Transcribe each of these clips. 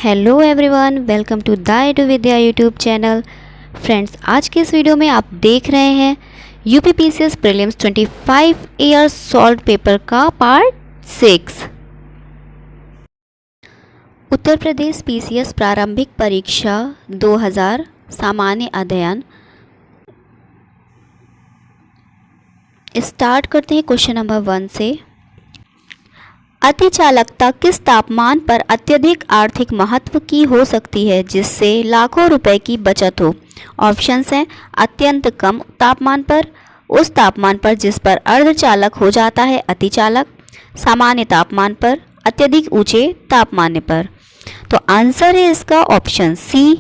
Hello everyone, welcome to the edu Vidya YouTube channel. Friends, आज के इस वीडियो में आप देख रहे हैं UPPCS prelims 25 year solved paper का पार्ट 6। उत्तर प्रदेश पीसीएस प्रारंभिक परीक्षा 2000 सामान्य अध्ययन। स्टार्ट करते हैं क्वेश्चन नंबर 1 से। अतिचालकता किस तापमान पर अत्यधिक आर्थिक महत्व की हो सकती है जिससे लाखों रुपए की बचत हो? ऑप्शंस हैं अत्यंत कम तापमान पर, उस तापमान पर जिस पर अर्धचालक हो जाता है अतिचालक, सामान्य तापमान पर, अत्यधिक ऊंचे तापमान पर। तो आंसर है इसका ऑप्शन सी,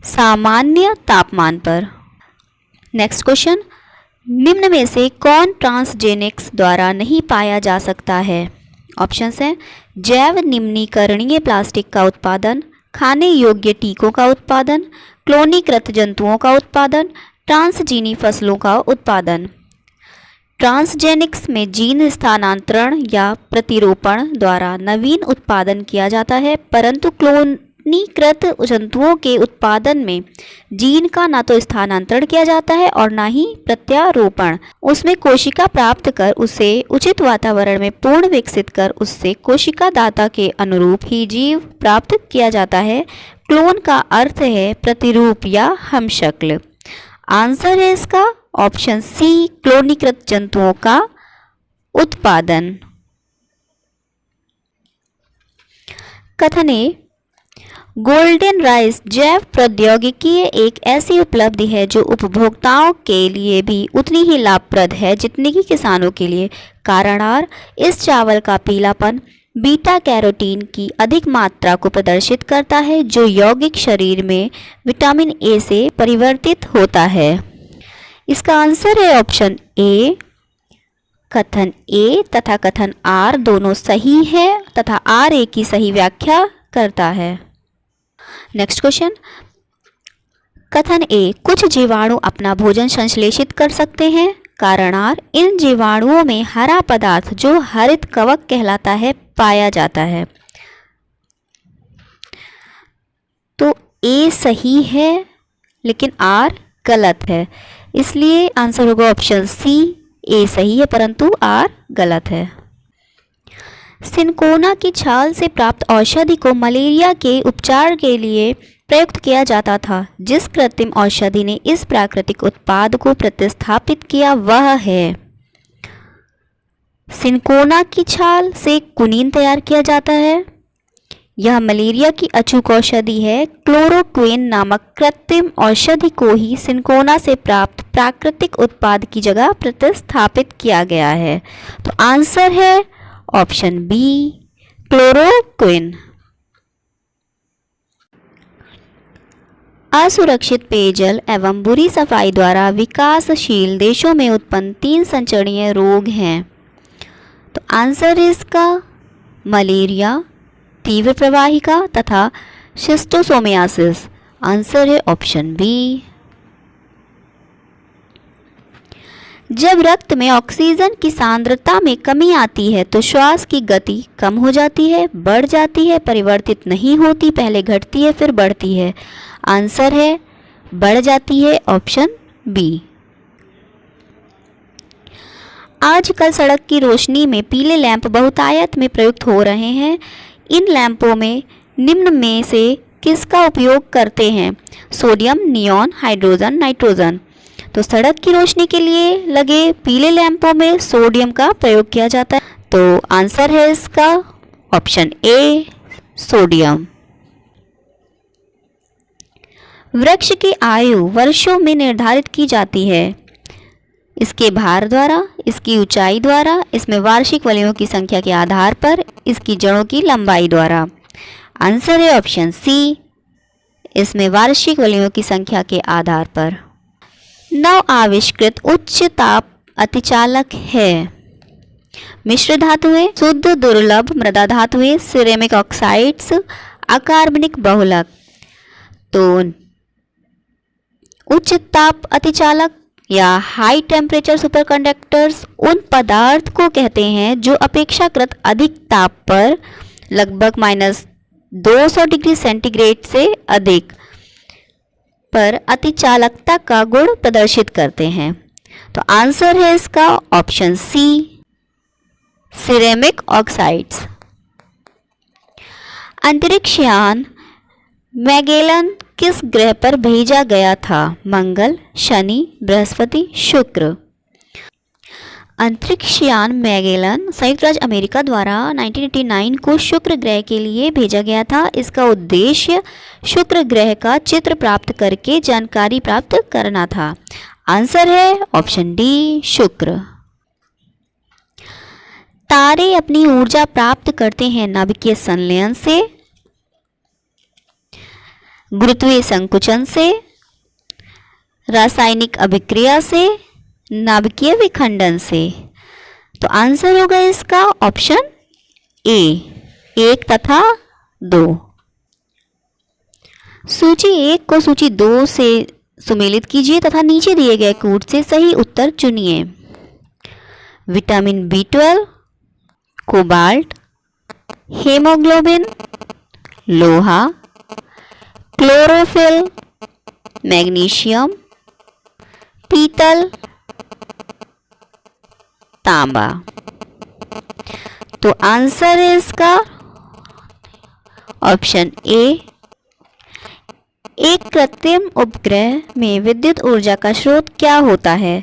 सामान्य तापमान पर। नेक्स्ट क्वेश्चन, निम्न में से कौन ट्रांसजेनिक्स द्वारा नहीं पाया जा सकता है? ऑप्शंस हैं जैव निम्नीकरणीय प्लास्टिक का उत्पादन, खाने योग्य टीकों का उत्पादन, क्लोनीकृत जंतुओं का उत्पादन, ट्रांसजीनी फसलों का उत्पादन। ट्रांसजेनिक्स में जीन स्थानांतरण या प्रतिरोपण द्वारा नवीन उत्पादन किया जाता है, परंतु क्लोनीकृत जंतुओं के उत्पादन में जीन का ना तो स्थानांतरण किया जाता है और ना ही प्रत्यारोपण। उसमें कोशिका प्राप्त कर उसे उचित वातावरण में पूर्ण विकसित कर उससे कोशिका दाता के अनुरूप ही जीव प्राप्त किया जाता है। क्लोन का अर्थ है प्रतिरूप या हमशक्ल। आंसर है इसका ऑप्शन सी, क्लोनीकृत जंतुओं का उत्पादन। कथन ए, गोल्डन राइस जैव प्रौद्योगिकी एक ऐसी उपलब्धि है जो उपभोक्ताओं के लिए भी उतनी ही लाभप्रद है जितनी कि किसानों के लिए। कारण आर, इस चावल का पीलापन बीटा कैरोटीन की अधिक मात्रा को प्रदर्शित करता है जो यौगिक शरीर में विटामिन ए से परिवर्तित होता है। इसका आंसर है ऑप्शन ए। कथन ए तथा कथन आर दोनों सही है तथा आर ए की सही व्याख्या करता है। नेक्स्ट क्वेश्चन, कथन ए, कुछ जीवाणु अपना भोजन संश्लेषित कर सकते हैं। कारण आर, इन जीवाणुओं में हरा पदार्थ जो हरित कवक कहलाता है पाया जाता है। तो ए सही है लेकिन आर गलत है, इसलिए आंसर होगा ऑप्शन सी। ए सही है परंतु आर गलत है। सिनकोना की छाल से प्राप्त औषधि को मलेरिया के उपचार के लिए प्रयुक्त किया जाता था। जिस कृत्रिम औषधि ने इस प्राकृतिक उत्पाद को प्रतिस्थापित किया वह है। सिनकोना की छाल से कुनीन तैयार किया जाता है। यह मलेरिया की अचूक औषधि है। क्लोरोक्विन नामक कृत्रिम औषधि को ही सिनकोना से प्राप्त प्राकृतिक उत्पाद की जगह प्रतिस्थापित किया गया है। तो आंसर है ऑप्शन बी, क्लोरोक्विन। असुरक्षित पेयजल एवं बुरी सफाई द्वारा विकासशील देशों में उत्पन्न 3 संचरणीय रोग हैं। तो आंसर है इसका मलेरिया, तीव्र प्रवाहिका तथा शिस्टोसोमियासिस। आंसर है ऑप्शन बी। जब रक्त में ऑक्सीजन की सांद्रता में कमी आती है तो श्वास की गति कम हो जाती है, बढ़ जाती है, परिवर्तित नहीं होती, पहले घटती है फिर बढ़ती है। आंसर है बढ़ जाती है, ऑप्शन बी। आजकल सड़क की रोशनी में पीले लैंप बहुतायत में प्रयुक्त हो रहे हैं। इन लैंपों में निम्न में से किसका उपयोग करते हैं? Sodium, neon, hydrogen, nitrogen. तो सड़क की रोशनी के लिए लगे पीले लैंपों में सोडियम का प्रयोग किया जाता है। तो आंसर है इसका ऑप्शन ए, सोडियम। वृक्ष की आयु वर्षों में निर्धारित की जाती है। इसके भार द्वारा, इसकी ऊंचाई द्वारा, इसमें वार्षिक फलियों की संख्या के आधार पर, इसकी जड़ों की लंबाई द्वारा। आंसर है ऑप्शन सी, इसमें वार्षिक फलियों की संख्या के आधार पर। नव आविष्कृत उच्च ताप अतिचालक है। मिश्र धातुएं, शुद्ध दुर्लभ मृदा धातुएं, सिरेमिक ऑक्साइड्स, अकार्बनिक बहुलक। तो उच्च ताप अतिचालक या हाई टेम्परेचर सुपरकंडक्टर्स उन पदार्थ को कहते हैं जो अपेक्षाकृत अधिक ताप पर लगभग -200 डिग्री सेंटीग्रेड से अधिक पर अतिचालकता का गुण प्रदर्शित करते हैं। तो आंसर है इसका ऑप्शन सी, सिरेमिक ऑक्साइड्स। अंतरिक्ष यान मैगेलन किस ग्रह पर भेजा गया था? मंगल, शनि, बृहस्पति, शुक्र। अंतरिक्ष यान मैगेलन संयुक्त राज्य अमेरिका द्वारा 1989 को शुक्र ग्रह के लिए भेजा गया था। इसका उद्देश्य शुक्र ग्रह का चित्र प्राप्त करके जानकारी प्राप्त करना था। आंसर है ऑप्शन डी, शुक्र। तारे अपनी ऊर्जा प्राप्त करते हैं नाभिकीय संलयन से, गुरुत्वीय संकुचन से, रासायनिक अभिक्रिया से, नाभिकीय विखंडन से। तो आंसर होगा इसका ऑप्शन ए, 1 तथा 2। सूची 1 को सूची 2 से सुमेलित कीजिए तथा नीचे दिए गए कूट से सही उत्तर चुनिए। विटामिन B12, कोबाल्ट, हेमोग्लोबिन, लोहा, क्लोरोफिल, मैग्नीशियम, पीतल, तांबा। तो आंसर है इसका ऑप्शन ए। एक कृत्रिम उपग्रह में विद्युत ऊर्जा का स्रोत क्या होता है?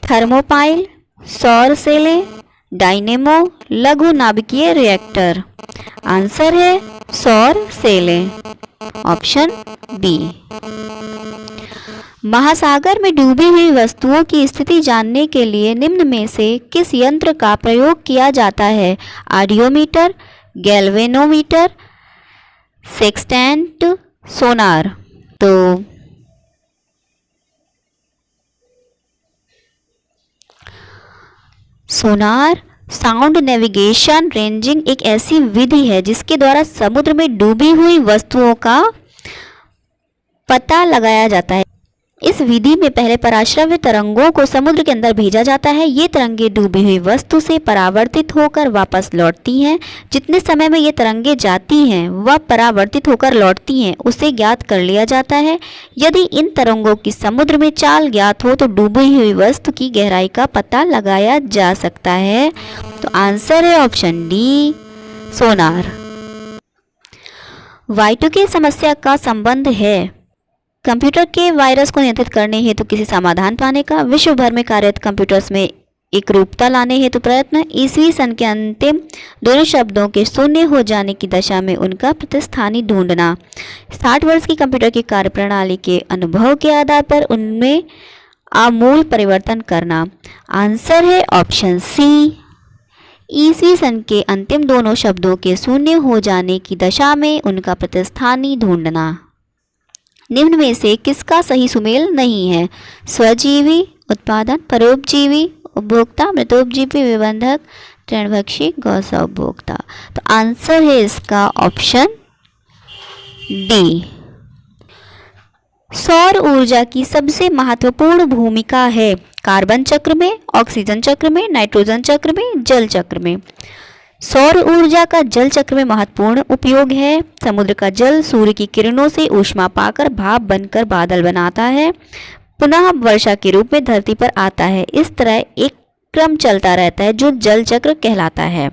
थर्मोपाइल, सौर सेलें, डायनेमो, लघु नाभिकीय रिएक्टर। आंसर है सौर सेलें, ऑप्शन बी। महासागर में डूबी हुई वस्तुओं की स्थिति जानने के लिए निम्न में से किस यंत्र का प्रयोग किया जाता है? ऑडियोमीटर, गैल्वेनोमीटर, सेक्सटेंट, सोनार। तो सोनार साउंड नेविगेशन रेंजिंग एक ऐसी विधि है जिसके द्वारा समुद्र में डूबी हुई वस्तुओं का पता लगाया जाता है। इस विधि में पहले पराश्रव्य तरंगों को समुद्र के अंदर भेजा जाता है। ये तरंगे डूबी हुई वस्तु से परावर्तित होकर वापस लौटती हैं। जितने समय में ये तरंगे जाती हैं व परावर्तित होकर लौटती हैं उसे ज्ञात कर लिया जाता है। यदि इन तरंगों की समुद्र में चाल ज्ञात हो तो डूबी हुई वस्तु की गहराई का पता लगाया जा सकता है। तो आंसर है ऑप्शन डी, सोनार। Y2K समस्या का संबंध है कंप्यूटर के वायरस को नियंत्रित करने हेतु किसी समाधान पाने का, विश्व भर में कार्यरत कंप्यूटर्स में एकरूपता लाने हेतु प्रयत्न, ईसवी सन के अंतिम दोनों शब्दों के शून्य हो जाने की दशा में उनका प्रतिस्थानी ढूंढना, 60 वर्ष की कंप्यूटर की कार्यप्रणाली के अनुभव के आधार पर उनमें आमूल परिवर्तन करना। आंसर है ऑप्शन सी, ईसवी सन के अंतिम दोनों शब्दों के शून्य हो जाने की दशा में उनका प्रतिस्थानी ढूंढना। निम्न में से किसका सही सुमेल नहीं है? स्वजीवी उत्पादन, परोपजीवी उपभोक्ता, मृतोपजीवी विबंधक, तृणभक्षी गौसा उपभोक्ता। तो आंसर है इसका ऑप्शन डी। सौर ऊर्जा की सबसे महत्वपूर्ण भूमिका है कार्बन चक्र में, ऑक्सीजन चक्र में, नाइट्रोजन चक्र में, जल चक्र में। सौर ऊर्जा का जल चक्र में महत्वपूर्ण उपयोग है। समुद्र का जल सूर्य की किरणों से ऊष्मा पाकर भाप बनकर बादल बनाता है, पुनः वर्षा के रूप में धरती पर आता है। इस तरह एक क्रम चलता रहता है जो जल चक्र कहलाता है।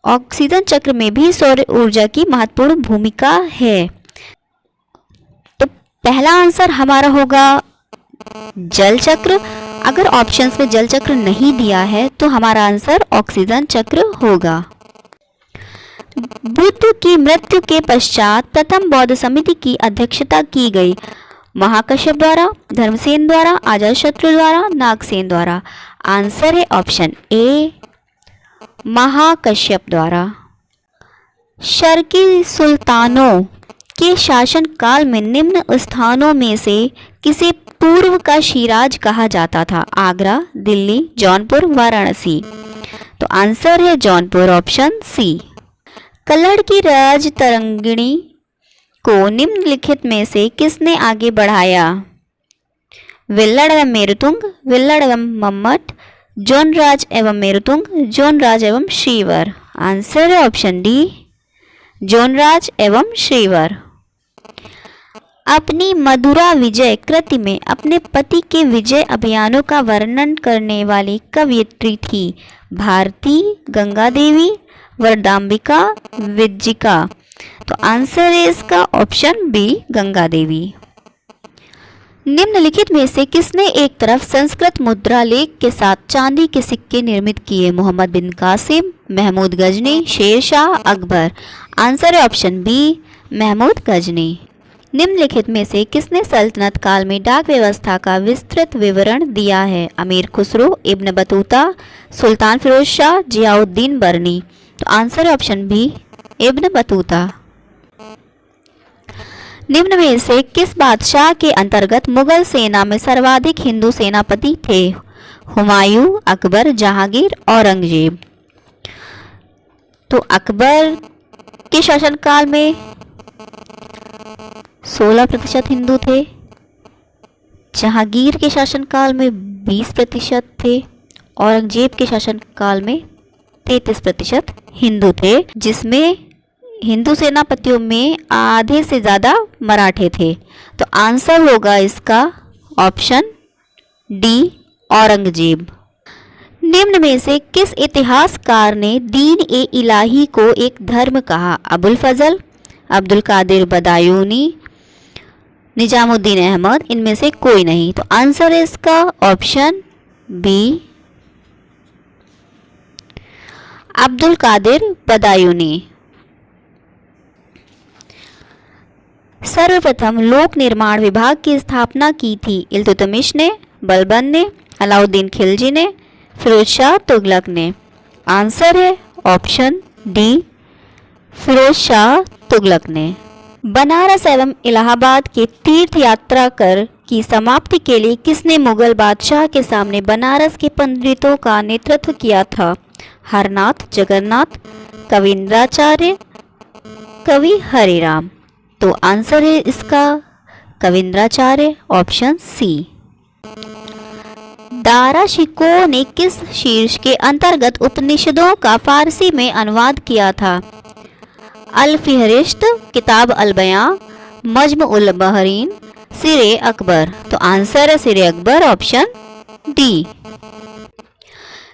ऑक्सीजन चक्र में भी सौर ऊर्जा की महत्वपूर्ण भूमिका है। तो पहला आंसर हमारा होगा जल चक्र। अगर ऑप्शंस में जल चक्र नहीं दिया है तो हमारा आंसर ऑक्सीजन चक्र होगा। बुद्ध की मृत्यु के पश्चात प्रथम बौद्ध समिति की अध्यक्षता की गई। महाकश्यप द्वारा, धर्मसेन द्वारा, अजातशत्रु द्वारा, नागसेन द्वारा। आंसर है ऑप्शन ए, महाकश्यप द्वारा। शर्की सुल्तानों के शासन काल में निम्न स्थानों में से किसे पूर्व का शिराज कहा जाता था? आगरा, दिल्ली, जौनपुर, वाराणसी। तो आंसर है जौनपुर, ऑप्शन सी। कल्हड़ की राजतरंगिणी को निम्नलिखित में से किसने आगे बढ़ाया? विल्लड़ एवं मेरुतुंग, विल्लड़ एवं मम्मट, जोनराज एवं मेरुतुंग, जोनराज एवं श्रीवर। आंसर है ऑप्शन डी, जोनराज एवं श्रीवर। अपनी मधुरा विजय कृति में अपने पति के विजय अभियानों का वर्णन करने वाली कवयित्री थी भारती, गंगा देवी, वरदाम्बिका, विज्जिका। तो आंसर है इसका ऑप्शन बी, गंगा देवी। निम्नलिखित में से किसने एक तरफ संस्कृत मुद्रा लेख के साथ चांदी के सिक्के निर्मित किए? मोहम्मद बिन कासिम, महमूद गजनी, शेर शाह, अकबर। आंसर है ऑप्शन बी, महमूद गजनी। निम्नलिखित में से किसने सल्तनत काल में डाक व्यवस्था का विस्तृत विवरण दिया है? अमीर खुसरो, इब्न बतूता, सुल्तान फिरोज शाह, जियाउद्दीन बरनी। तो आंसर है ऑप्शन बी, इब्न बतूता। निम्न में से किस बादशाह के अंतर्गत मुगल सेना में सर्वाधिक हिंदू सेनापति थे? हुमायूं, अकबर, जहांगीर, औरंगजेब। तो अकबर के शासनकाल में 16% हिंदू थे, जहांगीर के शासनकाल में 20% थे, औरंगजेब के शासनकाल में 33% हिंदू थे, जिसमें हिंदू सेनापतियों में आधे से ज़्यादा मराठे थे। तो आंसर होगा इसका ऑप्शन डी, औरंगजेब। निम्न में से किस इतिहासकार ने दीन ए इलाही को एक धर्म कहा? अबुल फजल, अब्दुल कादिर बदायूनी, निजामुद्दीन अहमद। इनमें से कोई नहीं। तो आंसर है इसका ऑप्शन बी, अब्दुल कादिर बदायूनी। सर्वप्रथम लोक निर्माण विभाग की स्थापना की थी? इल्तुतमिश ने, बलबन ने, अलाउद्दीन खिलजी ने, फिरोज शाह तुगलक ने। आंसर है ऑप्शन डी, फिरोज शाह तुगलक ने। बनारस एवं इलाहाबाद के तीर्थ यात्रा कर की समाप्ति के लिए किसने मुगल बादशाह के सामने बनारस के पंडितों का नेतृत्व किया था? हरनाथ, जगन्नाथ, कविंद्राचार्य, कवि हरिराम। तो आंसर है इसका कविंद्राचार्य, ऑप्शन सी। दारा शिकोह ने किस शीर्ष के अंतर्गत उपनिषदों का फारसी में अनुवाद किया था? अल फिहरिस्त, किताब अल बयां, मज्म उल बहरीन, सिरे अकबर। तो आंसर है सिरे अकबर, ऑप्शन डी।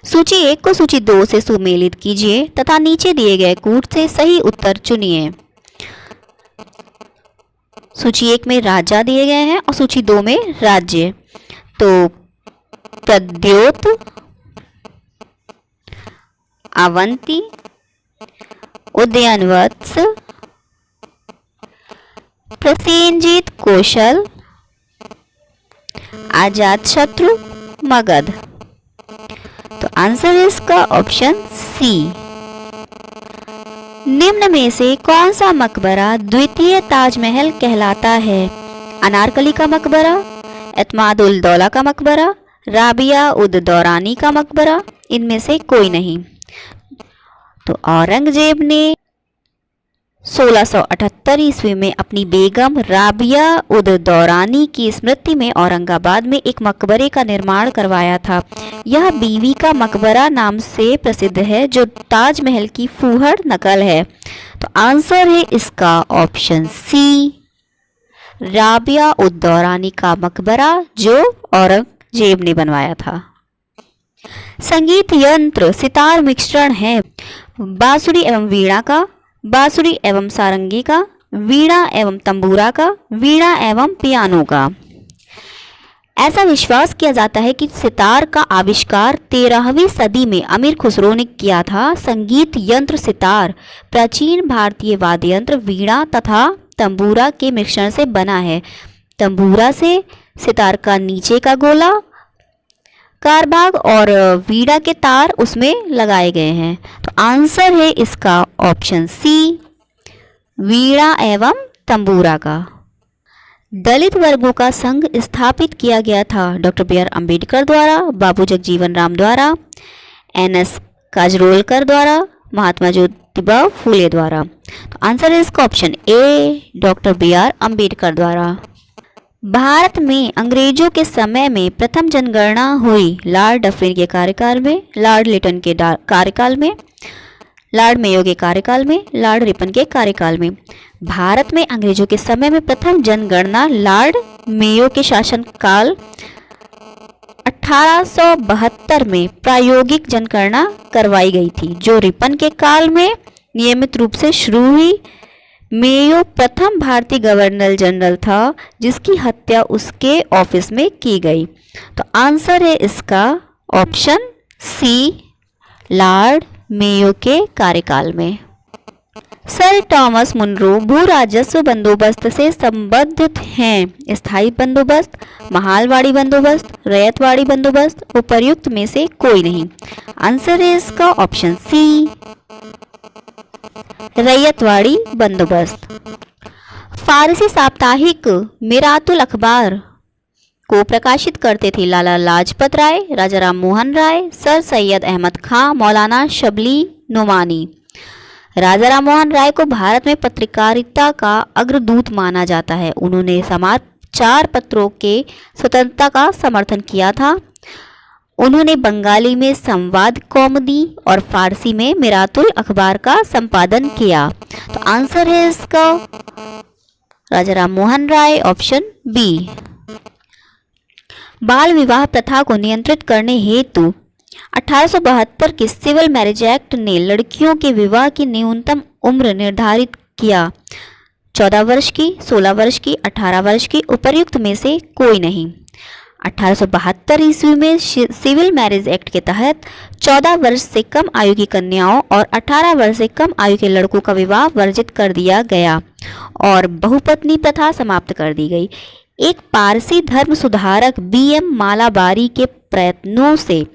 सूची 1 को सूची 2 से सुमेलित कीजिए तथा नीचे दिए गए कूट से सही उत्तर चुनिए। सूची 1 में राजा दिए गए हैं और सूची 2 में राज्य। तो प्रद्योत, अवंती, उदयनवत्स, प्रसेनजीत, कौशल, अजातशत्रु, मगध। तो आंसर है इसका ऑप्शन सी। निम्न में से कौन सा मकबरा द्वितीय ताजमहल कहलाता है? अनारकली का मकबरा, एतमाद उल दौला का मकबरा, राबिया उद दौरानी का मकबरा। इनमें से कोई नहीं। तो औरंगजेब ने 1678 ईस्वी में अपनी बेगम राबिया उद दौरानी की स्मृति में औरंगाबाद में एक मकबरे का निर्माण करवाया था। यह बीवी का मकबरा नाम से प्रसिद्ध है, जो ताजमहल की फूहड़ नकल है। तो आंसर है इसका ऑप्शन सी, राबिया उद दौरानी का मकबरा, जो औरंगजेब ने बनवाया था। संगीत यंत्र सितार मिश्रण है बांसुरी एवं वीणा का, बांसुरी एवं सारंगी का, वीणा एवं तंबूरा का, वीणा एवं पियानो का। ऐसा विश्वास किया जाता है कि सितार का आविष्कार 13वीं सदी में अमीर खुसरो ने किया था। संगीत यंत्र सितार प्राचीन भारतीय वाद्य यंत्र वीणा तथा तंबूरा के मिश्रण से बना है। तंबूरा से सितार का नीचे का गोला कारभाग और वीणा के तार उसमें लगाए गए हैं। तो आंसर है इसका ऑप्शन सी, वीणा एवं तंबूरा का। दलित वर्गों का संघ स्थापित किया गया था डॉक्टर बी.आर. अम्बेडकर द्वारा, बाबू जगजीवन राम द्वारा, एन.एस. काजरोलकर द्वारा, महात्मा ज्योतिबा फूले द्वारा। तो आंसर है इसका option A, doctor B R. Ambedkar द्वारा। भारत में अंग्रेजों के समय में प्रथम जनगणना हुई लॉर्ड डफरिन के कार्यकाल में, लॉर्ड लिटन के कार्यकाल में, लॉर्ड मेयो के कार्यकाल में, लॉर्ड रिपन के कार्यकाल में। भारत में अंग्रेजों के समय में प्रथम जनगणना लॉर्ड मेयो के शासनकाल 1872 में प्रायोगिक जनगणना करवाई गई थी, जो रिपन के काल में नियमित रूप से शुरू हुई। मेयो प्रथम भारतीय गवर्नर जनरल था जिसकी हत्या उसके ऑफिस में की गई। तो आंसर है इसका ऑप्शन सी, लॉर्ड मेयो के कार्यकाल में। सर टॉमस मुनरो भू राजस्व बंदोबस्त से संबंधित हैं। स्थायी बंदोबस्त, महालवाड़ी बंदोबस्त, रैयतवाड़ी बंदोबस्त, उपर्युक्त में से कोई नहीं। आंसर है इसका ऑप्शन सी, रैयतवाड़ी बंदोबस्त। फारसी साप्ताहिक मिरातुल अखबार को प्रकाशित करते थे लाला लाजपत राय, राजा राम मोहन राय, सर सैयद अहमद खां, मौलाना शबली नोमानी। राजा राम मोहन राय को भारत में पत्रकारिता का अग्रदूत माना जाता है। उन्होंने समाचार पत्रों के स्वतंत्रता का समर्थन किया था। उन्होंने बंगाली में संवाद कौमुदी और फारसी में मिरातुल अखबार का संपादन किया। तो आंसर है इसका राजा राम मोहन राय, ऑप्शन बी। बाल विवाह प्रथा को नियंत्रित करने हेतु 1872 के सिविल मैरिज एक्ट ने लड़कियों के विवाह की न्यूनतम उम्र निर्धारित किया। 14 वर्ष की, 16 वर्ष की, 18 वर्ष की, उपर्युक्त में से कोई नहीं। 1872 ईस्वी में सिविल मैरिज एक्ट के तहत 14 वर्ष से कम आयु की कन्याओं और 18 वर्ष से कम आयु के लड़कों का विवाह वर्जित कर दिया गया और बहुपत्नी प्रथा समाप्त कर दी गई। एक पारसी धर्म सुधारक बीएम मालाबारी के प्रयत्नों से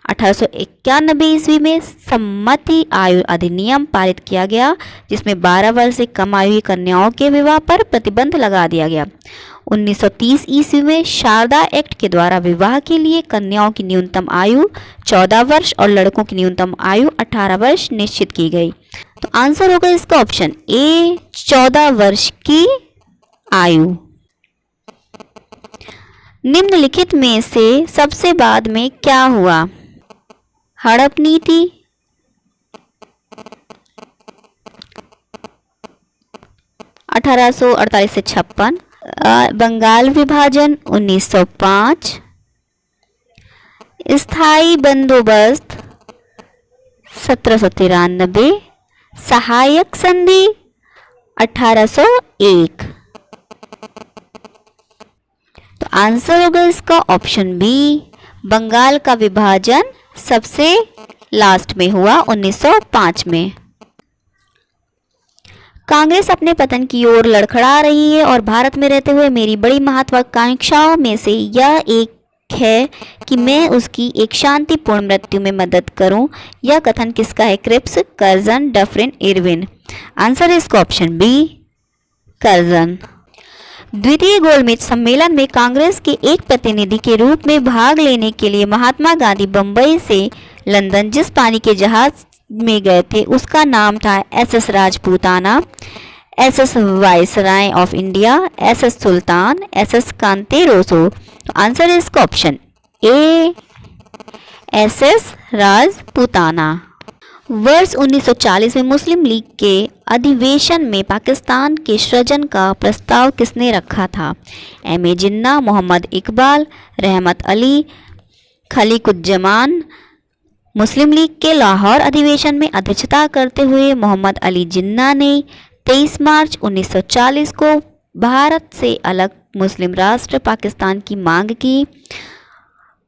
1891 ईस्वी में सम्मति आयु अधिनियम पारित किया गया, जिसमें 12 वर्ष से कम आयु की कन्याओं के विवाह पर प्रतिबंध लगा दिया गया। 1930 ईस्वी में शारदा एक्ट के द्वारा विवाह के लिए कन्याओं की न्यूनतम आयु 14 वर्ष और लड़कों की न्यूनतम आयु 18 वर्ष निश्चित की गई। तो आंसर होगा इसका ऑप्शन ए, 14 वर्ष की आयु। निम्नलिखित में से सबसे बाद में क्या हुआ? हड़प नीति, अठारह 48 से 56, बंगाल विभाजन 1905, स्थायी बंदोबस्त 1793, सहायक संधि 1801। तो आंसर होगा इसका ऑप्शन बी, बंगाल का विभाजन सबसे लास्ट में हुआ 1905 में। कांग्रेस अपने पतन की ओर लड़खड़ा रही है और भारत में रहते हुए मेरी बड़ी महत्वाकांक्षाओं में से यह एक है कि मैं उसकी एक शांतिपूर्ण मृत्यु में मदद करूं। यह कथन किसका है? Cripps, Curzon, Dufferin, Irwin. Answer है इसका ऑप्शन बी, कर्जन। द्वितीय गोलमेज सम्मेलन में कांग्रेस के एक प्रतिनिधि के रूप में भाग लेने के लिए महात्मा गांधी बंबई से लंदन जिस पानी के जहाज में गए थे उसका नाम था SS Rajputana, SS viceroy of India, SS Sultan, SS Conte Rosso. तो आंसर है इसका ऑप्शन ए, एसएस राजपूताना। वर्ष 1940 में मुस्लिम लीग के अधिवेशन में पाकिस्तान के सृजन का प्रस्ताव किसने रखा था? एम.ए. जिन्ना, मोहम्मद इकबाल, रहमत अली, खलीकुज्जमान। मुस्लिम लीग के लाहौर अधिवेशन में अध्यक्षता करते हुए मोहम्मद अली जिन्ना ने 23 मार्च 1940 को भारत से अलग मुस्लिम राष्ट्र पाकिस्तान की मांग की।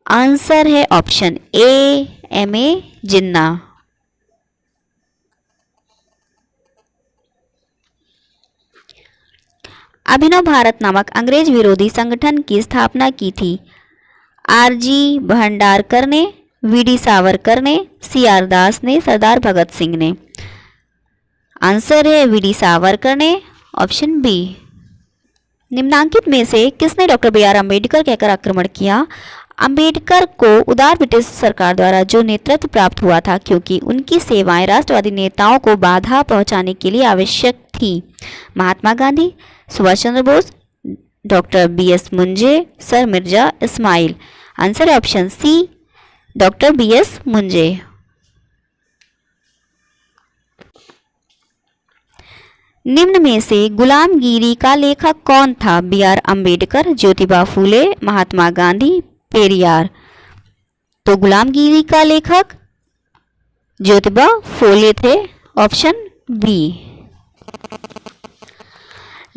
आंसर है ऑप्शन ए, एम.ए. जिन्ना। अभिनव भारत नामक अंग्रेज विरोधी संगठन की स्थापना की थी आर.जी. भंडारकर ने, वी.डी. सावरकर ने, सी.आर. दास ने, सरदार भगत सिंह ने। आंसर है वी.डी. सावरकर ने, ऑप्शन बी। निम्नांकित में से किसने डॉक्टर बी.आर. अम्बेडकर कहकर आक्रमण किया? अम्बेडकर को उदार ब्रिटिश सरकार द्वारा जो नेतृत्व प्राप्त हुआ था क्योंकि उनकी सेवाएं राष्ट्रवादी नेताओं को बाधा पहुंचाने के लिए आवश्यक थी। Mahatma Gandhi, Subhash Chandra Bose, doctor B S. Moonje, sir Mirza Ismail. Answer है option C, doctor B S. Moonje. निम्न में से गुलामगिरी का लेखक कौन था? B R Ambedkar, Jyotiba Phule, Mahatma Gandhi, Periyar. तो गुलामगिरी का लेखक ज्योतिबा फूले थे, ऑप्शन बी।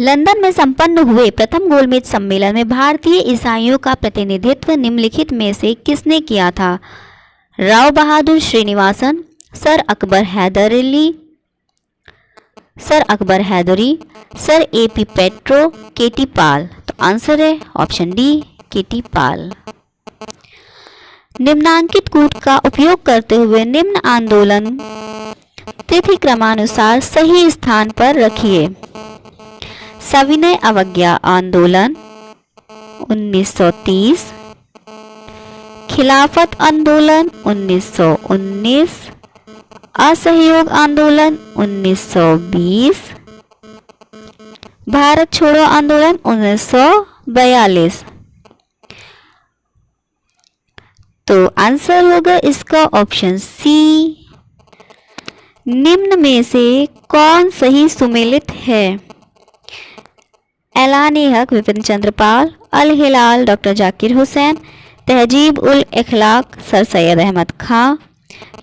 लंदन में संपन्न हुए प्रथम गोलमेज सम्मेलन में भारतीय ईसाइयों का प्रतिनिधित्व निम्नलिखित में से किसने किया था? Rao Bahadur Srinivasan, sir Akbar Hydari, sir A P. Patro, K T. Paul. तो आंसर है ऑप्शन डी, के.टी. पाल। निम्नांकित कूट का उपयोग करते हुए निम्न आंदोलन तिथि क्रमानुसार सही स्थान पर रखिए। सविनय अवज्ञा आंदोलन 1930, खिलाफत आंदोलन 1919, असहयोग आंदोलन 1920, भारत छोड़ो आंदोलन 1942। तो आंसर होगा इसका ऑप्शन सी। निम्न में से कौन सही सुमेलित है? ऐलान हक विपिन चंद्र पाल, अल हिलाल डॉक्टर जाकिर हुसैन, तहजीब उल इखलाक सर सैयद अहमद खां,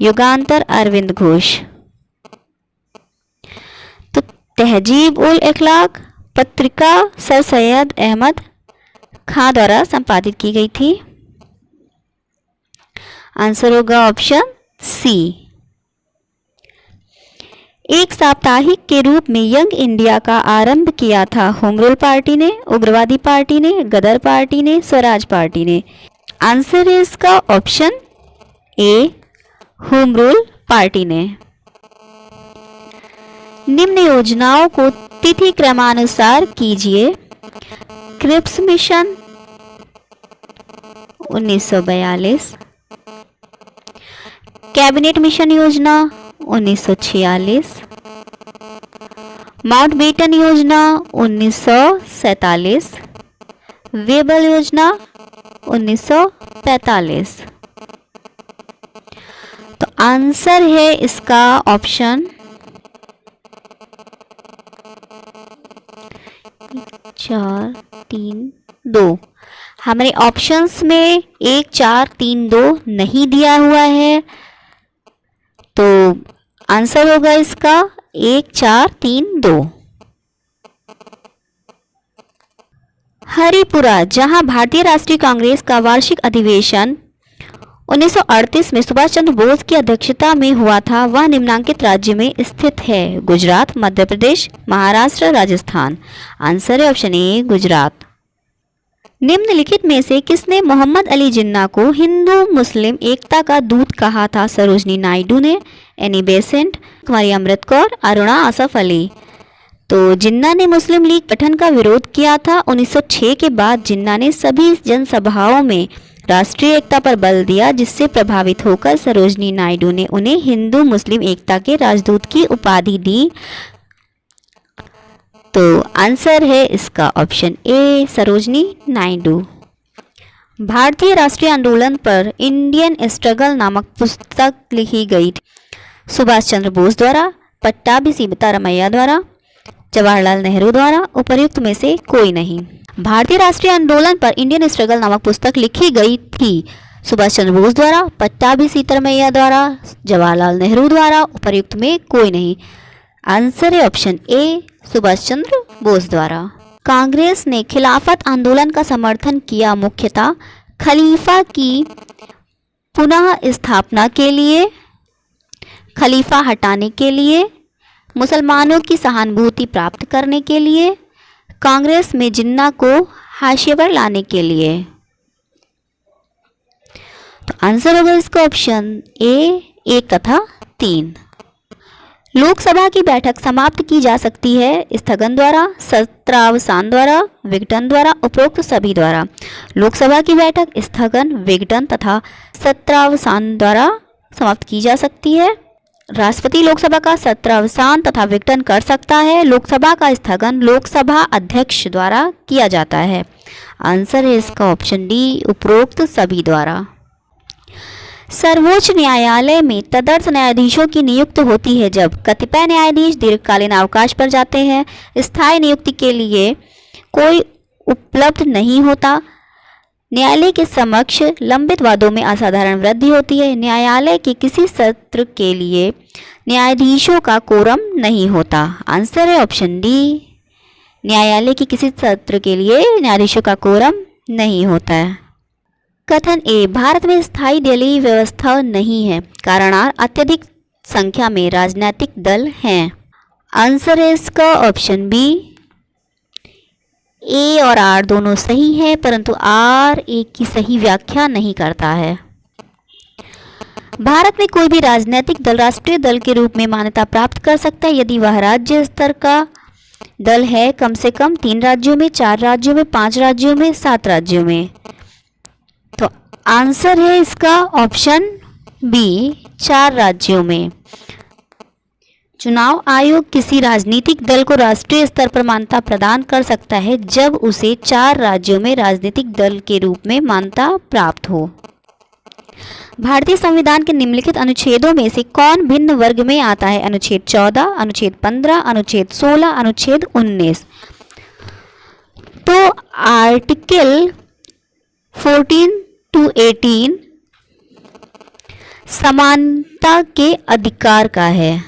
युगांतर अरविंद घोष। तो तहजीब उल इखलाक पत्रिका सर सैयद अहमद खां द्वारा संपादित की गई थी। आंसर होगा ऑप्शन सी। एक साप्ताहिक के रूप में यंग इंडिया का आरंभ किया था होम रूल पार्टी ने, उग्रवादी पार्टी ने, गदर पार्टी ने, स्वराज पार्टी ने। आंसर है इसका ऑप्शन ए, होम रूल पार्टी ने। निम्न योजनाओं को तिथि क्रमानुसार कीजिए। क्रिप्स मिशन 1942, कैबिनेट मिशन योजना 1946, माउंटबेटन योजना 1947, वेबल योजना 1945। तो आंसर है इसका ऑप्शन 4 3 2। हमारे ऑप्शंस में 1 4 3 2 नहीं दिया हुआ है, तो आंसर होगा इसका 1 4 3 2। हरिपुरा, जहां भारतीय राष्ट्रीय कांग्रेस का वार्षिक अधिवेशन 1938 में सुभाष चंद्र बोस की अध्यक्षता में हुआ था, वह निम्नांकित राज्य में स्थित है? गुजरात, मध्य प्रदेश, महाराष्ट्र, राजस्थान। आंसर है ऑप्शन ए, गुजरात। निम्नलिखित में से किसने मोहम्मद अली जिन्ना को हिंदू मुस्लिम एकता का दूत कहा था? सरोजनी नायडू ने, एनी बेसेंट, कुमारी अमृत कौर, अरुणा आसफ अली। तो जिन्ना ने मुस्लिम लीग गठन का विरोध किया था। 1906 के बाद जिन्ना ने सभी जनसभाओं में राष्ट्रीय एकता पर बल दिया, जिससे प्रभावित होकर सरोजनी नायडू ने उन्हें हिंदू मुस्लिम एकता के राजदूत की उपाधि दी। तो आंसर है इसका ऑप्शन ए, सरोजनी नायडू। भारतीय राष्ट्रीय आंदोलन पर इंडियन स्ट्रगल नामक पुस्तक लिखी गई थी। सुभाष चंद्र बोस द्वारा, पट्टाभी सीतारामैया द्वारा, जवाहरलाल नेहरू द्वारा, उपर्युक्त में से कोई नहीं। भारतीय राष्ट्रीय आंदोलन पर इंडियन स्ट्रगल नामक पुस्तक लिखी गई थी सुभाष चंद्र बोस द्वारा, पट्टाभी सीतारामैया द्वारा, जवाहरलाल नेहरू द्वारा, उपर्युक्त में कोई नहीं। आंसर है ऑप्शन ए, सुभाष चंद्र बोस द्वारा। कांग्रेस ने खिलाफत आंदोलन का समर्थन किया मुख्यतः खलीफा की पुनः स्थापना के लिए, खलीफा हटाने के लिए, मुसलमानों की सहानुभूति प्राप्त करने के लिए, कांग्रेस में जिन्ना को हाशिए पर लाने के लिए। तो आंसर होगा इसका ऑप्शन ए, 1 तथा 3। लोकसभा की बैठक समाप्त की जा सकती है स्थगन द्वारा, सत्रावसान द्वारा, विघटन द्वारा, उपरोक्त सभी द्वारा। लोकसभा की बैठक स्थगन, विघटन तथा सत्रावसान द्वारा समाप्त की जा सकती है। राष्ट्रपति लोकसभा का सत्रावसान तथा विघटन कर सकता है। लोकसभा का स्थगन लोकसभा अध्यक्ष द्वारा किया जाता है। आंसर है इसका ऑप्शन डी, उपरोक्त सभी द्वारा। सर्वोच्च न्यायालय में तदर्थ न्यायाधीशों की नियुक्ति होती है जब कतिपय न्यायाधीश दीर्घकालीन अवकाश पर जाते हैं, स्थायी नियुक्ति के लिए कोई उपलब्ध नहीं होता, न्यायालय के समक्ष लंबित वादों में असाधारण वृद्धि होती है, न्यायालय के किसी सत्र के लिए न्यायाधीशों का कोरम नहीं होता। आंसर है ऑप्शन डी, न्यायालय के किसी सत्र के लिए न्यायाधीशों का कोरम नहीं होता है। कथन ए, भारत में स्थायी दलीय व्यवस्था नहीं है, कारण आर, अत्यधिक संख्या में राजनीतिक दल हैं। आंसर है इसका ऑप्शन बी, ए और आर दोनों सही है, परंतु आर ए की सही व्याख्या नहीं करता है। भारत में कोई भी राजनीतिक दल राष्ट्रीय दल के रूप में मान्यता प्राप्त कर सकता है यदि वह राज्य स्तर का दल है, कम से कम 3 राज्यों में, 4 राज्यों में, 5 राज्यों में, 7 राज्यों में। तो आंसर है इसका ऑप्शन बी, 4 राज्यों में। चुनाव आयोग किसी राजनीतिक दल को राष्ट्रीय स्तर पर मान्यता प्रदान कर सकता है जब उसे 4 राज्यों में राजनीतिक दल के रूप में मान्यता प्राप्त हो। भारतीय संविधान के निम्नलिखित अनुच्छेदों में से कौन भिन्न वर्ग में आता है? अनुच्छेद 14, अनुच्छेद 15, अनुच्छेद 16, अनुच्छेद 19। तो आर्टिकल 14 to 18 समानता के अधिकार का है,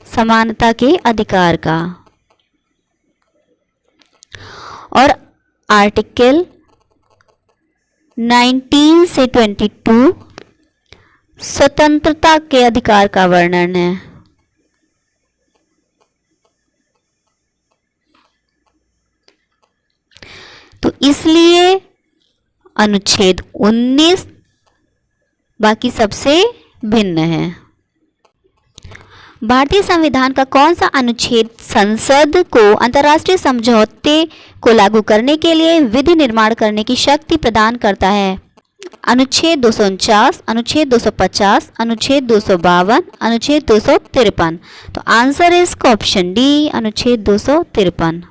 समानता के अधिकार का, और आर्टिकल 19 से 22 स्वतंत्रता के अधिकार का वर्णन है। तो इसलिए अनुच्छेद 19 बाकी सबसे भिन्न है। भारतीय संविधान का कौन सा अनुच्छेद संसद को अंतर्राष्ट्रीय समझौते को लागू करने के लिए विधि निर्माण करने की शक्ति प्रदान करता है? अनुच्छेद 249, अनुच्छेद 250, अनुच्छेद 252, अनुच्छेद 253। तो आंसर है इसका ऑप्शन डी, अनुच्छेद 253।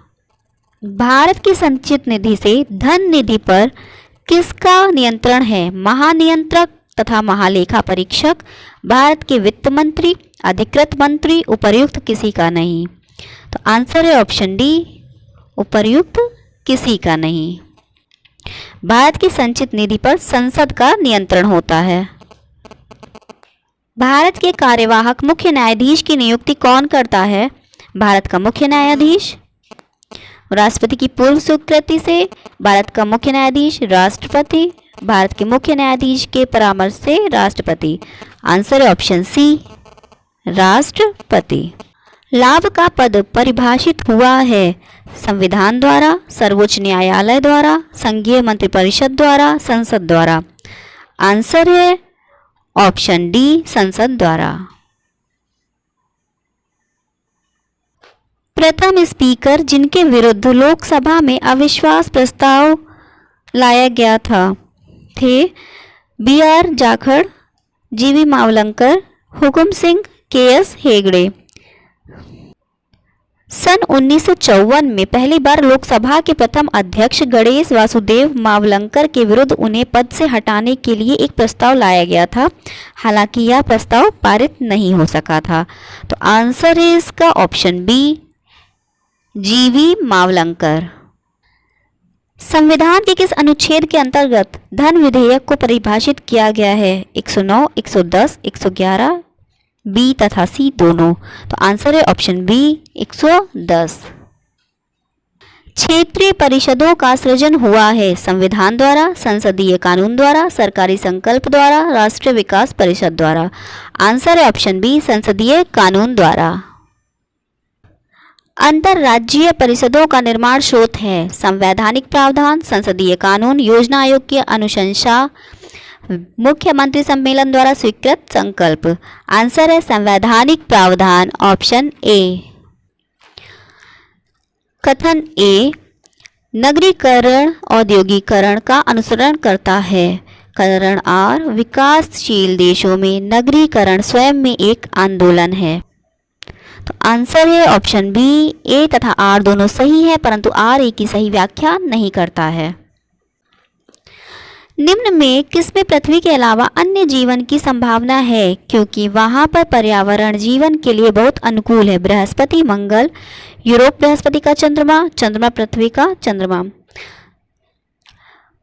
भारत की संचित निधि से धन निधि पर किसका नियंत्रण है? महानियंत्रक तथा महालेखा परीक्षक, भारत के वित्त मंत्री, अधिकृत मंत्री, उपर्युक्त किसी का नहीं। तो आंसर है ऑप्शन डी, उपर्युक्त किसी का नहीं। भारत की संचित निधि पर संसद का नियंत्रण होता है। भारत के कार्यवाहक मुख्य न्यायाधीश की नियुक्ति कौन करता है? भारत का मुख्य न्यायाधीश, राष्ट्रपति की पूर्व स्वीकृति से भारत का मुख्य न्यायाधीश, राष्ट्रपति, भारत के मुख्य न्यायाधीश के परामर्श से राष्ट्रपति। आंसर है ऑप्शन सी, राष्ट्रपति। लाभ का पद परिभाषित हुआ है संविधान द्वारा, सर्वोच्च न्यायालय द्वारा, संघीय मंत्रिपरिषद द्वारा, संसद द्वारा। आंसर है ऑप्शन डी, संसद द्वारा। प्रथम स्पीकर जिनके विरुद्ध लोकसभा में अविश्वास प्रस्ताव लाया गया था थे B R. Jakhar, G.V.. Mavalankar, Hukum Singh, KS. Hegde. सन 1954 में पहली बार लोकसभा के प्रथम अध्यक्ष गणेश वासुदेव मावलंकर के विरुद्ध उन्हें पद से हटाने के लिए एक प्रस्ताव लाया गया था, हालांकि यह प्रस्ताव पारित नहीं हो सका था। तो आंसर है इसका ऑप्शन बी, जी.वी. मावलंकर। संविधान के किस अनुच्छेद के अंतर्गत धन विधेयक को परिभाषित किया गया है? 109, 110, 111, बी तथा सी दोनों। तो आंसर है ऑप्शन बी, 110। क्षेत्रीय परिषदों का सृजन हुआ है संविधान द्वारा, संसदीय कानून द्वारा, सरकारी संकल्प द्वारा, राष्ट्रीय विकास परिषद द्वारा। आंसर है ऑप्शन बी, संसदीय कानून द्वारा। अंतरराज्यीय परिषदों का निर्माण स्रोत है संवैधानिक प्रावधान, संसदीय कानून, योजना आयोग की अनुशंसा, मुख्यमंत्री सम्मेलन द्वारा स्वीकृत संकल्प। आंसर है संवैधानिक प्रावधान, ऑप्शन ए। कथन ए, नगरीकरण औद्योगिकरण का अनुसरण करता है। कथन आर, विकासशील देशों में नगरीकरण स्वयं में एक आंदोलन है। तो आंसर है ऑप्शन बी, ए तथा आर दोनों सही है, परंतु आर ए की सही व्याख्या नहीं करता है। निम्न में किसमें पृथ्वी के अलावा अन्य जीवन की संभावना है, क्योंकि वहां पर पर्यावरण जीवन के लिए बहुत अनुकूल है? बृहस्पति, मंगल, यूरोप बृहस्पति का चंद्रमा, चंद्रमा पृथ्वी का चंद्रमा।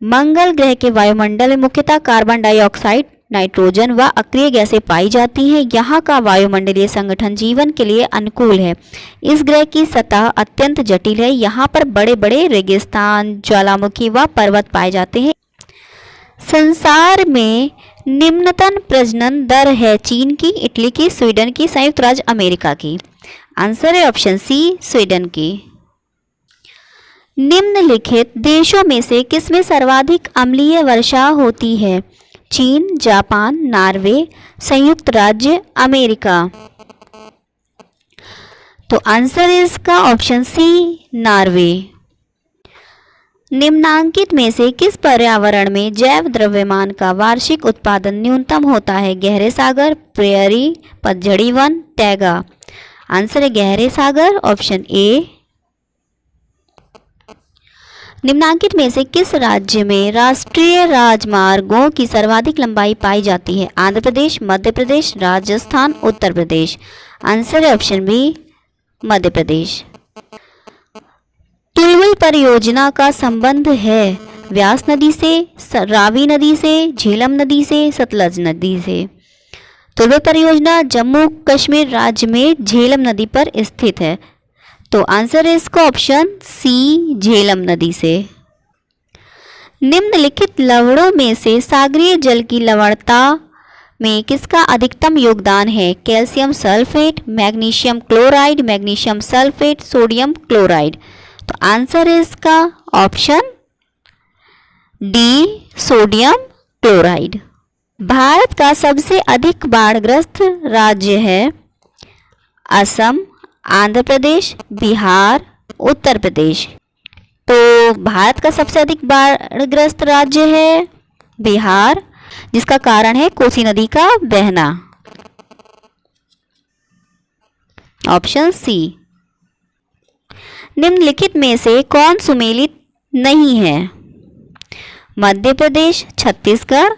मंगल ग्रह के वायुमंडल में मुख्यतः कार्बन डाइऑक्साइड, नाइट्रोजन व अक्रिय गैसें पाई जाती हैं। यहाँ का वायुमंडलीय संगठन जीवन के लिए अनुकूल है। इस ग्रह की सतह अत्यंत जटिल है। यहाँ पर बड़े बड़े रेगिस्तान, ज्वालामुखी व पर्वत पाए जाते हैं। संसार में निम्नतम प्रजनन दर है चीन की, इटली की, स्वीडन की, संयुक्त राज्य अमेरिका की। आंसर है ऑप्शन सी, स्वीडन की। निम्नलिखित देशों में से किसमें सर्वाधिक अम्लीय वर्षा होती है? चीन, जापान, नॉर्वे, संयुक्त राज्य अमेरिका। तो आंसर है इसका ऑप्शन सी, नॉर्वे। निम्नांकित में से किस पर्यावरण में जैव द्रव्यमान का वार्षिक उत्पादन न्यूनतम होता है? गहरे सागर, प्रेयरी, पतझड़ी वन, टैगा। आंसर है गहरे सागर, ऑप्शन ए। निम्नांकित में से किस राज्य में राष्ट्रीय राजमार्गों की सर्वाधिक लंबाई पाई जाती है? आंध्र प्रदेश, मध्य प्रदेश, राजस्थान, उत्तर प्रदेश। आंसर है ऑप्शन बी, मध्य प्रदेश। तुलवल परियोजना का संबंध है व्यास नदी से, रावी नदी से, झेलम नदी से, सतलज नदी से। तुलवल परियोजना जम्मू कश्मीर राज्य में झेलम नदी पर स्थित है। तो आंसर है इसका ऑप्शन सी, झेलम नदी से। निम्नलिखित लवणों में से सागरीय जल की लवणता में किसका अधिकतम योगदान है? Calcium sulphate, magnesium chloride, magnesium sulphate, sodium chloride. तो आंसर है इसका option D, sodium chloride. Bharat का सबसे अधिक बाढ़ग्रस्त राज्य है? असम, आंध्र प्रदेश, बिहार, उत्तर प्रदेश। तो भारत का सबसे अधिक बाढ़ग्रस्त राज्य है बिहार, जिसका कारण है कोसी नदी का बहना। Option C. निम्नलिखित में से कौन सुमेलित नहीं है? मध्य प्रदेश, छत्तीसगढ़,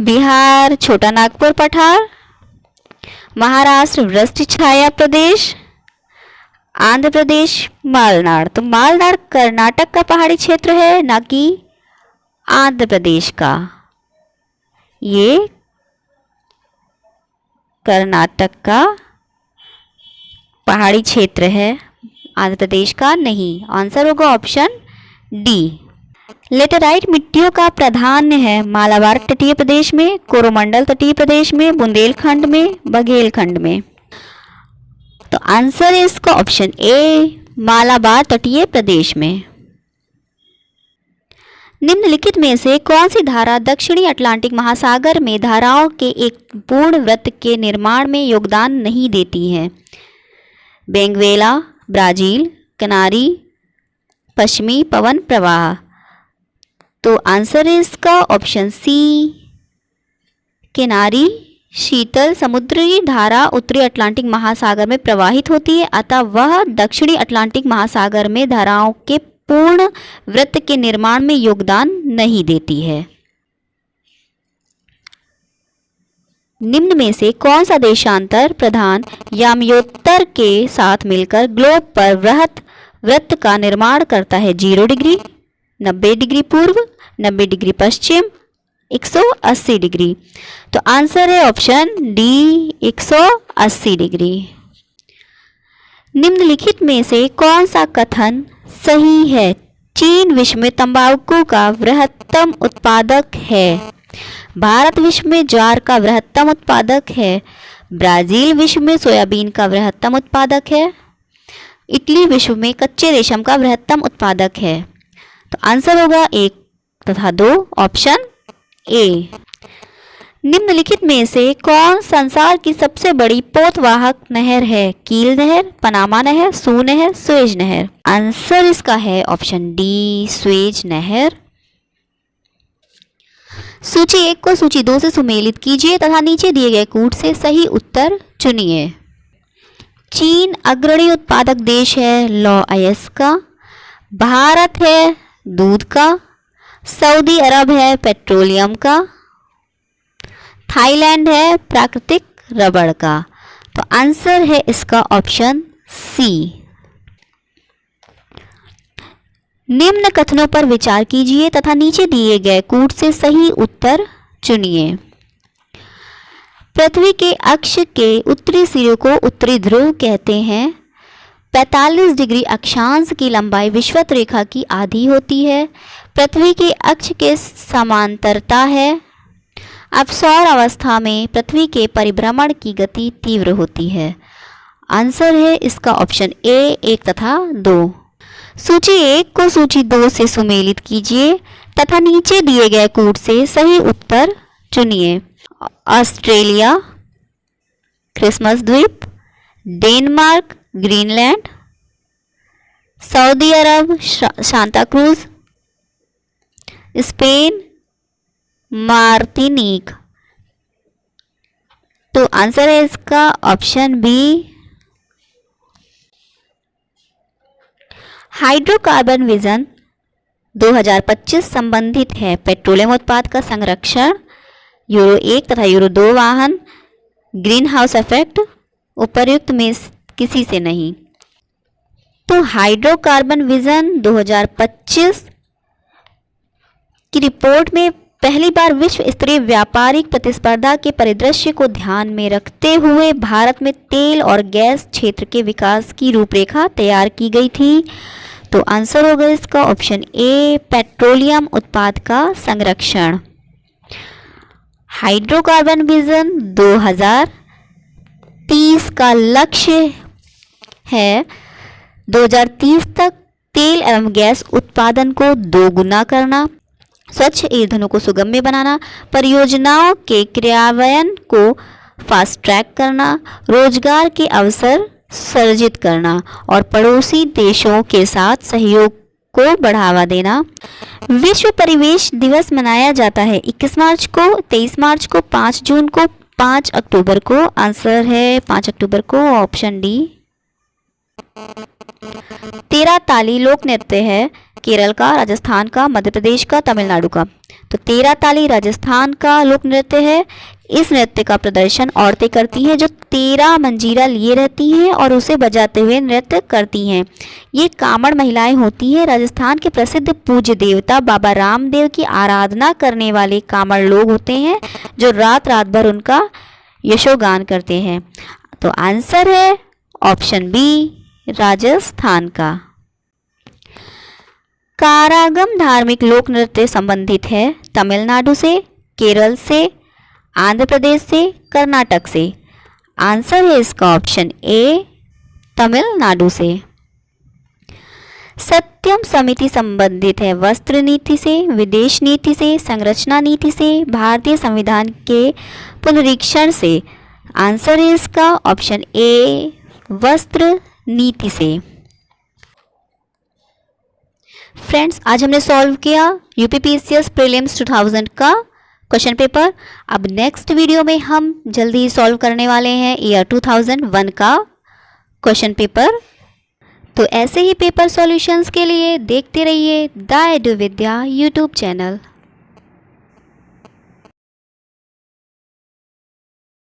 बिहार, छोटा नागपुर पठार, महाराष्ट्र वृष्टि छाया प्रदेश, आंध्र प्रदेश मालनाड। तो मालनाड कर्नाटक का पहाड़ी क्षेत्र है, ना कि आंध्र प्रदेश का। ये कर्नाटक का पहाड़ी क्षेत्र है, आंध्र प्रदेश का नहीं। आंसर होगा ऑप्शन डी। लेटेराइट मिट्टियों का प्राधान्य है मालाबार तटीय प्रदेश में, कोरोमंडल तटीय प्रदेश में, बुंदेलखंड में, बघेलखंड में। तो आंसर है इसका ऑप्शन ए, मालाबार तटीय प्रदेश में। निम्नलिखित में से कौन सी धारा दक्षिणी अटलांटिक महासागर में धाराओं के एक पूर्ण वृत्त के निर्माण में योगदान नहीं देती है? बेंगवेला, ब्राजील, कनारी, पश्चिमी पवन प्रवाह। तो आंसर है इसका ऑप्शन सी, किनारी शीतल समुद्री धारा उत्तरी अटलांटिक महासागर में प्रवाहित होती है, अतः वह दक्षिणी अटलांटिक महासागर में धाराओं के पूर्ण वृत्त के निर्माण में योगदान नहीं देती है। निम्न में से कौन सा देशांतर प्रधान याम्योत्तर के साथ मिलकर ग्लोब पर वृहत वृत्त का निर्माण करता है? 0 डिग्री, 90 डिग्री पूर्व, 90 डिग्री पश्चिम, 180 डिग्री। तो आंसर है ऑप्शन डी, 180 डिग्री। निम्नलिखित में से कौन सा कथन सही है? चीन विश्व में तंबाकू का वृहत्तम उत्पादक है, भारत विश्व में ज्वार का वृहत्तम उत्पादक है, ब्राजील विश्व में सोयाबीन का वृहत्तम उत्पादक है, इटली विश्व में कच्चे रेशम का वृहत्तम उत्पादक है। तो आंसर होगा 1 तथा 2, ऑप्शन ए। निम्नलिखित में से कौन संसार की सबसे बड़ी पोतवाहक नहर है? कील नहर, पनामा नहर, सू नहर, सुएज नहर। आंसर इसका है ऑप्शन डी, सुएज नहर। सूची 1 को सूची 2 से सुमेलित कीजिए तथा नीचे दिए गए कूट से सही उत्तर चुनिए। चीन अग्रणी उत्पादक देश है लौह अयस्क का, भारत है दूध का, सऊदी अरब है पेट्रोलियम का, थाईलैंड है प्राकृतिक रबड़ का। तो आंसर है इसका ऑप्शन सी। निम्न कथनों पर विचार कीजिए तथा नीचे दिए गए कूट से सही उत्तर चुनिए। पृथ्वी के अक्ष के उत्तरी सिरे को उत्तरी ध्रुव कहते हैं। 45 डिग्री अक्षांश की लंबाई विषुवत रेखा की आधी होती है। पृथ्वी के अक्ष के समांतरता है। अब सौर अवस्था में पृथ्वी के परिभ्रमण की गति तीव्र होती है। आंसर है इसका ऑप्शन ए 1 तथा 2। सूची 1 को सूची 2 से सुमेलित कीजिए तथा नीचे दिए गए कूट से सही उत्तर चुनिए। ऑस्ट्रेलिया, क्रिसमस द्वीप, डेनमार्क, ग्रीनलैंड, सऊदी अरब, सांता क्रूज, स्पेन, मार्टिनिक। तो आंसर है इसका ऑप्शन बी। हाइड्रोकार्बन विजन 2025 संबंधित है पेट्रोलियम उत्पाद का संरक्षण, यूरो 1 तथा यूरो 2 वाहन, ग्रीन हाउस इफेक्ट, उपर्युक्त में किसी से नहीं। तो हाइड्रोकार्बन विजन 2025 की रिपोर्ट में पहली बार विश्व स्तरीय व्यापारिक प्रतिस्पर्धा के परिदृश्य को ध्यान में रखते हुए भारत में तेल और गैस क्षेत्र के विकास की रूपरेखा तैयार की गई थी। तो आंसर होगा इसका ऑप्शन ए पेट्रोलियम उत्पाद का संरक्षण। हाइड्रोकार्बन विजन 2030 का लक्ष्य है 2030 तक तेल एवं गैस उत्पादन को 2 गुना करना, स्वच्छ ईंधनों को सुगम्य बनाना, परियोजनाओं के क्रियान्वयन को फास्ट ट्रैक करना, रोजगार के अवसर सृजित करना और पड़ोसी देशों के साथ सहयोग को बढ़ावा देना। विश्व परिवेश दिवस मनाया जाता है 21 मार्च को, 23 मार्च को, 5 जून को, 5 अक्टूबर को। आंसर है 5 अक्टूबर को, ऑप्शन डी। 13 ताली लोक नृत्य है केरल का, राजस्थान का, मध्य प्रदेश का, तमिलनाडु का। तो 13 ताली राजस्थान का लोक नृत्य है। इस नृत्य का प्रदर्शन औरतें करती हैं जो 13 मंजीरा लिए रहती हैं और उसे बजाते हुए नृत्य करती हैं। ये कामड़ महिलाएं होती हैं। राजस्थान के प्रसिद्ध पूज्य देवता बाबा रामदेव की आराधना करने वाले कामड़ लोग होते हैं जो रात रात भर उनका यशोगान करते हैं। तो आंसर है ऑप्शन बी राजस्थान का। कारागम धार्मिक लोक नृत्य संबंधित है तमिलनाडु से, केरल से, आंध्र प्रदेश से, कर्नाटक से। आंसर है इसका ऑप्शन ए तमिलनाडु से। सत्यम समिति संबंधित है वस्त्र नीति से, विदेश नीति से, संरचना नीति से, भारतीय संविधान के पुनरीक्षण से। आंसर है इसका ऑप्शन ए वस्त्र नीति से। फ्रेंड्स, आज हमने सॉल्व किया यूपीपीसीएस प्रीलिम्स 2000 का क्वेश्चन पेपर। अब नेक्स्ट वीडियो में हम जल्दी ही सॉल्व करने वाले हैं ईयर 2001 का क्वेश्चन पेपर। तो ऐसे ही पेपर सॉल्यूशंस के लिए देखते रहिए the edu Vidya YouTube channel.